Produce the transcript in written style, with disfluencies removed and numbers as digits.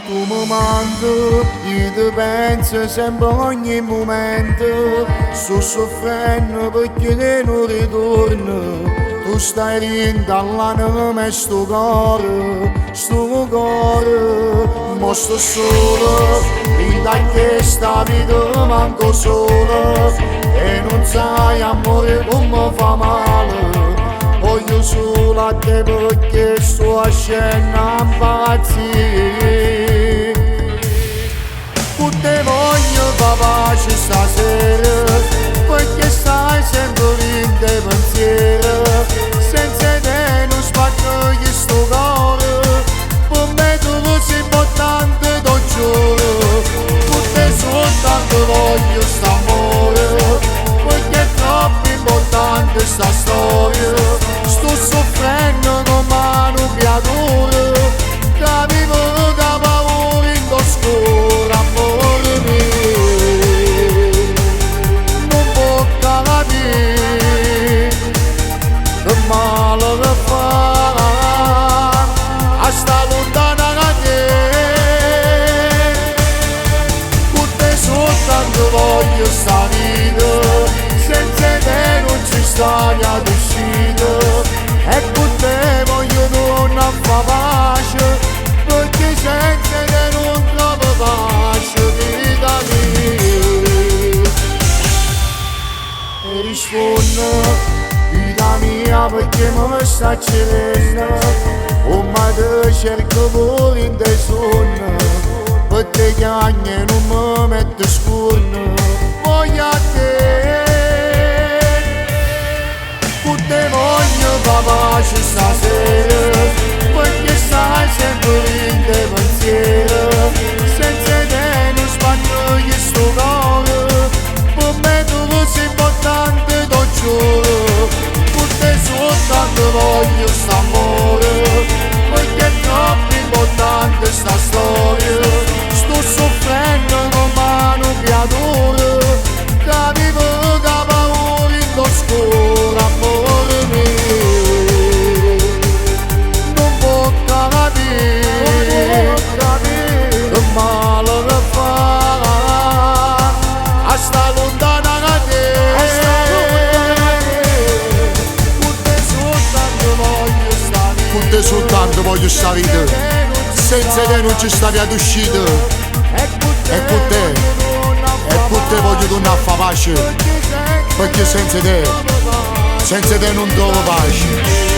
Tu mi manchi, io ti penso sempre ogni momento. Sto soffrendo perché non ritorno. Tu stai rindallando sto cuore, ma sto solo, da che sta vita manco solo. E non sai amore come fa male. Voglio solo a te perché sto a scena a impazzire. Con te voglio fa pace stasera, perché stai sempre in te pensiero. Senza te non spacco sto cuore, per me tu sei importante, t'ho giuro. Con te soltanto voglio st'amore, perché è troppo importante sta storia. Sto soffrendo come un creatore, che vivo da paura in oscura, amore mio. Non può capire che male che fa a sta lontana da te. Con te soltanto voglio sta vita, senza te non ci sta via d'uscita. E con te voglio tornare a fa pace, perché senza te non trovo pace, vita mia. E rispondo, vita mia, perché mi sta accendendo. Ma te cerco pure in te sonno, perché chiagna non mi mette scorno. Voglio a te, con te voglio fa pace stasera, perché stai sempre in te pensiero. Senza te non spacco sto cuore, per me tu sei importante, t'ho giuro. Con te soltanto voglio st'amore, perché è troppo importante sta storia. Sto soffrendo come un creatore, che vivo da paura in oscura, amore mio. Non può capire che male che fa a sta lontana da te. Con te soltanto voglio sta vita, senza te non ci sta via d'uscita. E con te voglio tornare a fa pace, perché senza te non trovo pace.